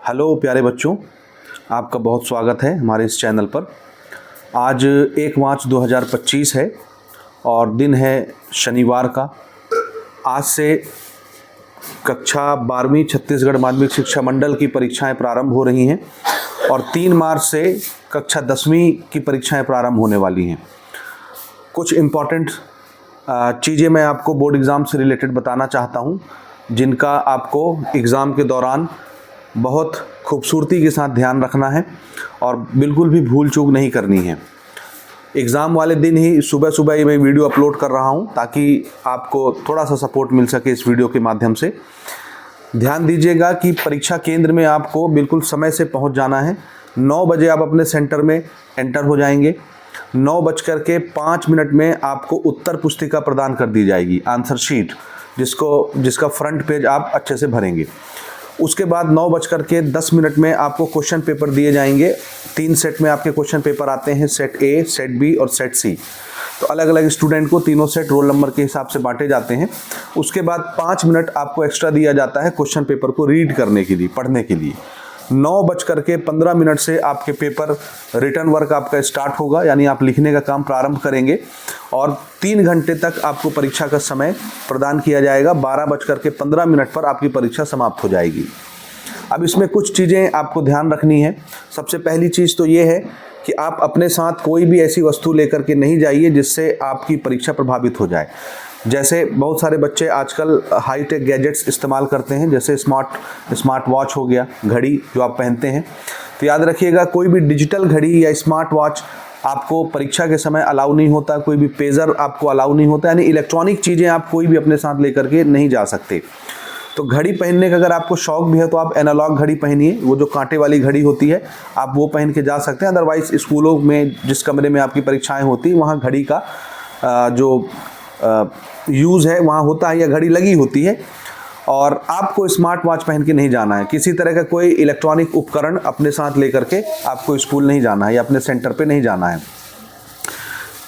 Hello प्यारे बच्चों, आपका बहुत स्वागत है हमारे इस चैनल पर। आज 1 मार्च 2025 है और दिन है शनिवार का। आज से कक्षा 12वीं छत्तीसगढ़ माध्यमिक शिक्षा मंडल की परीक्षाएं प्रारंभ हो रही हैं और 3 मार्च से कक्षा 10वीं की परीक्षाएं प्रारंभ होने वाली हैं। कुछ इम्पॉर्टेंट चीज़ें मैं आपको बोर्ड एग्ज़ाम से रिलेटेड बताना चाहता हूं, जिनका आपको एग्ज़ाम के दौरान बहुत खूबसूरती के साथ ध्यान रखना है और बिल्कुल भी भूल चूक नहीं करनी है। एग्ज़ाम वाले दिन ही सुबह सुबह मैं वीडियो अपलोड कर रहा हूं ताकि आपको थोड़ा सा सपोर्ट मिल सके इस वीडियो के माध्यम से। ध्यान दीजिएगा कि परीक्षा केंद्र में आपको बिल्कुल समय से पहुंच जाना है। 9 बजे आप अपने सेंटर में एंटर हो जाएंगे। 9:05 में आपको उत्तर पुस्तिका प्रदान कर दी जाएगी, आंसर शीट, जिसका फ्रंट पेज आप अच्छे से भरेंगे। उसके बाद 9:10 में आपको क्वेश्चन पेपर दिए जाएंगे। 3 सेट में आपके क्वेश्चन पेपर आते हैं, सेट ए, सेट बी और सेट सी। तो अलग अलग स्टूडेंट को तीनों सेट रोल नंबर के हिसाब से बांटे जाते हैं। उसके बाद 5 मिनट आपको एक्स्ट्रा दिया जाता है क्वेश्चन पेपर को रीड करने के लिए, पढ़ने के लिए। 9:15 से आपके पेपर रिटर्न वर्क आपका स्टार्ट होगा, यानी आप लिखने का काम प्रारंभ करेंगे और 3 घंटे तक आपको परीक्षा का समय प्रदान किया जाएगा। 12:15 पर आपकी परीक्षा समाप्त हो जाएगी। अब इसमें कुछ चीज़ें आपको ध्यान रखनी है। सबसे पहली चीज़ तो ये है कि आप अपने साथ कोई भी ऐसी वस्तु लेकर के नहीं जाइए जिससे आपकी परीक्षा प्रभावित हो जाए। जैसे बहुत सारे बच्चे आजकल हाईटेक गैजेट्स इस्तेमाल करते हैं, जैसे स्मार्ट वॉच हो गया, घड़ी जो आप पहनते हैं। तो याद रखिएगा, कोई भी डिजिटल घड़ी या स्मार्ट वॉच आपको परीक्षा के समय अलाउ नहीं होता। कोई भी पेजर आपको अलाउ नहीं होता, यानी इलेक्ट्रॉनिक चीज़ें आप कोई भी अपने साथ लेकर के नहीं जा सकते। तो घड़ी पहनने का अगर आपको शौक भी है तो आप एनालॉग घड़ी पहनिए, वो जो कांटे वाली घड़ी होती है आप वो पहन के जा सकते हैं। अदरवाइज स्कूलों में जिस कमरे में आपकी परीक्षाएं होती हैं वहाँ घड़ी का जो यूज़ है वहाँ होता है या घड़ी लगी होती है। और आपको स्मार्ट वॉच पहन के नहीं जाना है। किसी तरह का कोई इलेक्ट्रॉनिक उपकरण अपने साथ लेकर के आपको स्कूल नहीं जाना है या अपने सेंटर पे नहीं जाना है।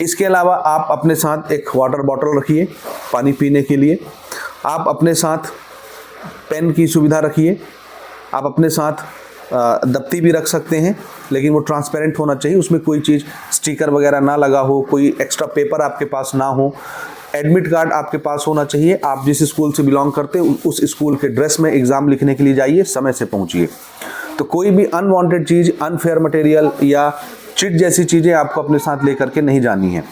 इसके अलावा आप अपने साथ एक वाटर बॉटल रखिए पानी पीने के लिए। आप अपने साथ पेन की सुविधा रखिए। आप अपने साथ दफ्ती भी रख सकते हैं, लेकिन वो ट्रांसपेरेंट होना चाहिए, उसमें कोई चीज़ स्टिकर वगैरह ना लगा हो, कोई एक्स्ट्रा पेपर आपके पास ना हो। एडमिट कार्ड आपके पास होना चाहिए। आप जिस स्कूल से बिलोंग करते हैं उस स्कूल के ड्रेस में एग्ज़ाम लिखने के लिए जाइए, समय से पहुंचिए। तो कोई भी अनवांटेड चीज़, अनफेयर मटेरियल या चिट जैसी चीज़ें आपको अपने साथ लेकर के नहीं जानी है।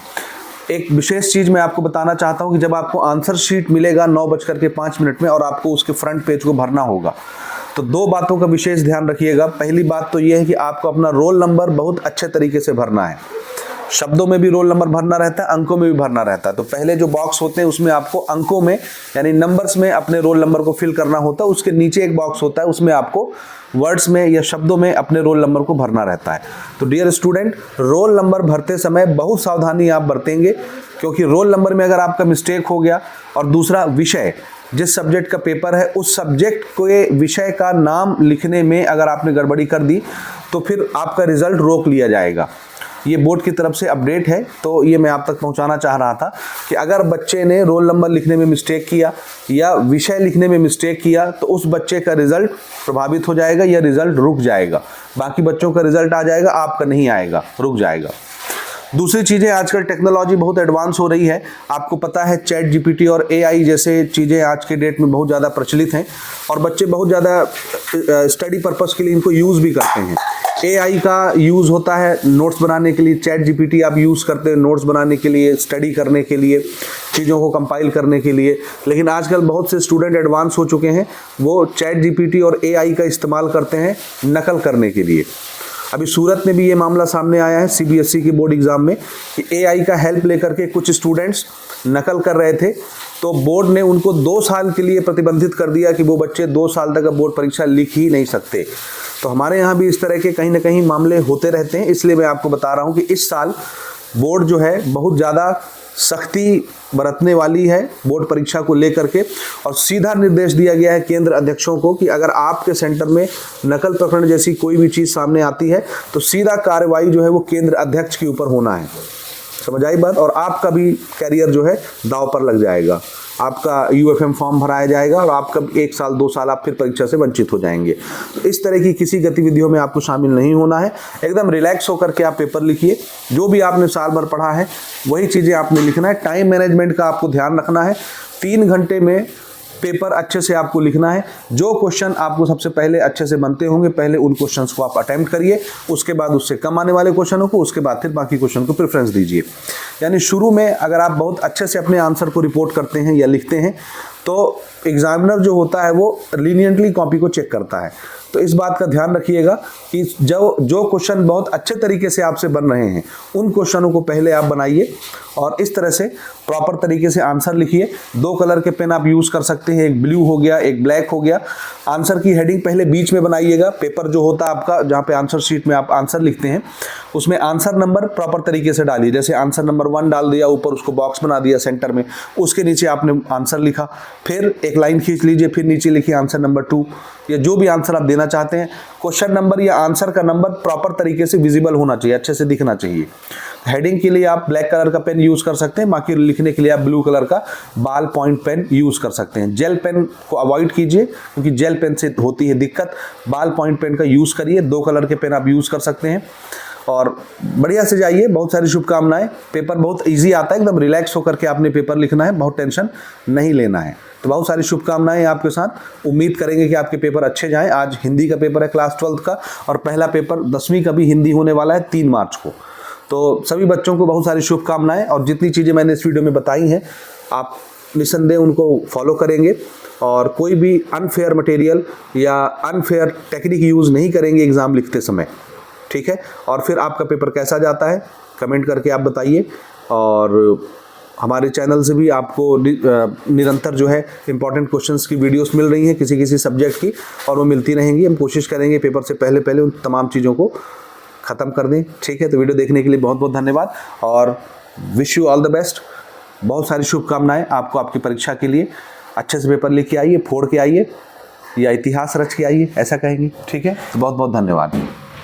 एक विशेष चीज़ मैं आपको बताना चाहता हूं कि जब आपको आंसर शीट मिलेगा 9:05 में और आपको उसके फ्रंट पेज को भरना होगा, तो 2 बातों का विशेष ध्यान रखिएगा। पहली बात तो यह है कि आपको अपना रोल नंबर बहुत अच्छे तरीके से भरना है। शब्दों में भी रोल नंबर भरना रहता है, अंकों में भी भरना रहता है। तो पहले जो बॉक्स होते हैं उसमें आपको अंकों में यानी नंबर्स में अपने रोल नंबर को फिल करना होता है। उसके नीचे एक बॉक्स होता है, उसमें आपको वर्ड्स में या शब्दों में अपने रोल नंबर को भरना रहता है। तो डियर स्टूडेंट, रोल नंबर भरते समय बहुत सावधानी आप बरतेंगे, क्योंकि रोल नंबर में अगर आपका मिस्टेक हो गया, और दूसरा विषय, जिस सब्जेक्ट का पेपर है उस सब्जेक्ट के विषय का नाम लिखने में अगर आपने गड़बड़ी कर दी तो फिर आपका रिजल्ट रोक लिया जाएगा। ये बोर्ड की तरफ से अपडेट है, तो ये मैं आप तक पहुंचाना चाह रहा था कि अगर बच्चे ने रोल नंबर लिखने में मिस्टेक किया या विषय लिखने में मिस्टेक किया तो उस बच्चे का रिजल्ट प्रभावित हो जाएगा या रिजल्ट रुक जाएगा। बाकी बच्चों का रिजल्ट आ जाएगा, आपका नहीं आएगा, रुक जाएगा। दूसरी चीज़ें, आजकल टेक्नोलॉजी बहुत एडवांस हो रही है। आपको पता है चैट जीपीटी और एआई जैसे चीज़ें आज के डेट में बहुत ज़्यादा प्रचलित हैं और बच्चे बहुत ज़्यादा स्टडी पर्पस के लिए इनको यूज़ भी करते हैं। एआई का यूज़ होता है नोट्स बनाने के लिए, चैट जीपीटी आप यूज़ करते हैं नोट्स बनाने के लिए, स्टडी करने के लिए, चीज़ों को कंपाइल करने के लिए। लेकिन आजकल बहुत से स्टूडेंट एडवांस हो चुके हैं, वो चैट जीपीटी और एआई का इस्तेमाल करते हैं नकल करने के लिए। अभी सूरत में भी ये मामला सामने आया है सीबीएसई की बोर्ड एग्जाम में कि एआई का हेल्प लेकर के कुछ स्टूडेंट्स नकल कर रहे थे, तो बोर्ड ने उनको 2 साल के लिए प्रतिबंधित कर दिया कि वो बच्चे 2 साल तक बोर्ड परीक्षा लिख ही नहीं सकते। तो हमारे यहाँ भी इस तरह के कहीं ना कहीं मामले होते रहते हैं, इसलिए मैं आपको बता रहा हूँ कि इस साल बोर्ड जो है बहुत ज़्यादा सख्ती बरतने वाली है बोर्ड परीक्षा को लेकर के, और सीधा निर्देश दिया गया है केंद्र अध्यक्षों को कि अगर आपके सेंटर में नकल प्रकरण जैसी कोई भी चीज़ सामने आती है तो सीधा कार्रवाई जो है वो केंद्र अध्यक्ष के ऊपर होना है। समझ आई बात? और आपका भी कैरियर जो है दांव पर लग जाएगा। आपका यूएफएम फॉर्म भराया जाएगा और आपका 1 साल 2 साल आप फिर परीक्षा से वंचित हो जाएंगे। तो इस तरह की किसी गतिविधियों में आपको शामिल नहीं होना है, एकदम रिलैक्स होकर के आप पेपर लिखिए। जो भी आपने साल भर पढ़ा है वही चीज़ें आपने लिखना है। टाइम मैनेजमेंट का आपको ध्यान रखना है। 3 घंटे में पेपर अच्छे से आपको लिखना है। जो क्वेश्चन आपको सबसे पहले अच्छे से बनते होंगे, पहले उन क्वेश्चंस को आप अटेम्प्ट करिए, उसके बाद उससे कम आने वाले क्वेश्चनों को, उसके बाद फिर बाकी क्वेश्चन को प्रेफरेंस दीजिए। यानी शुरू में अगर आप बहुत अच्छे से अपने आंसर को रिपोर्ट करते हैं या लिखते हैं तो एग्जामिनर जो होता है वो लीनियंटली कॉपी को चेक करता है। तो इस बात का ध्यान रखिएगा कि जो क्वेश्चन बहुत अच्छे तरीके से आपसे बन रहे हैं उन क्वेश्चनों को पहले आप बनाइए और इस तरह से प्रॉपर तरीके से आंसर लिखिए। 2 कलर के पेन आप यूज़ कर सकते हैं, एक ब्लू हो गया, एक ब्लैक हो गया। आंसर की हेडिंग पहले बीच में बनाइएगा। पेपर जो होता है आपका, जहाँ पे आंसर शीट में आप आंसर लिखते हैं, उसमें आंसर नंबर प्रॉपर तरीके से डालिए। जैसे आंसर नंबर 1 डाल दिया, ऊपर उसको बॉक्स बना दिया सेंटर में, उसके नीचे आपने आंसर लिखा, फिर एक लाइन खींच लीजिए, फिर नीचे लिखिए आंसर नंबर 2 या जो भी आंसर आप देना चाहते हैं। क्वेश्चन नंबर या आंसर का नंबर प्रॉपर तरीके से विजिबल होना चाहिए, अच्छे से दिखना चाहिए। हेडिंग के लिए आप ब्लैक कलर का पेन यूज़ कर सकते हैं, बाकी लिखने के लिए आप ब्लू कलर का बॉल पॉइंट पेन यूज़ कर सकते हैं। जेल पेन को अवॉइड कीजिए क्योंकि जेल पेन से होती है दिक्कत। बॉल पॉइंट पेन का यूज़ करिए। 2 कलर के पेन आप यूज़ कर सकते हैं और बढ़िया से जाइए। बहुत सारी शुभकामनाएं। पेपर बहुत ईजी आता है, एकदम रिलैक्स होकर के आपने पेपर लिखना है, बहुत टेंशन नहीं लेना है। तो बहुत सारी शुभकामनाएं आपके साथ। उम्मीद करेंगे कि आपके पेपर अच्छे जाएं। आज हिंदी का पेपर है क्लास 12th का और पहला पेपर 10वीं का भी हिंदी होने वाला है 3 मार्च को। तो सभी बच्चों को बहुत सारी शुभकामनाएं। और जितनी चीज़ें मैंने इस वीडियो में बताई हैं आप निस्संदेह उनको फॉलो करेंगे और कोई भी अनफेयर मटेरियल या अनफेयर टेक्निक यूज़ नहीं करेंगे एग्ज़ाम लिखते समय, ठीक है। और फिर आपका पेपर कैसा जाता है कमेंट करके आप बताइए। और हमारे चैनल से भी आपको निरंतर जो है इंपॉर्टेंट क्वेश्चंस की वीडियोस मिल रही हैं किसी किसी सब्जेक्ट की, और वो मिलती रहेंगी। हम कोशिश करेंगे पेपर से पहले पहले उन तमाम चीज़ों को ख़त्म कर दें, ठीक है। तो वीडियो देखने के लिए बहुत बहुत धन्यवाद और wish you all the best. बहुत सारी शुभकामनाएं आपको आपकी परीक्षा के लिए। अच्छे से पेपर लिख के आइए, फोड़ के आइए या इतिहास रच के आइए, ऐसा कहेंगे, ठीक है। तो बहुत बहुत धन्यवाद।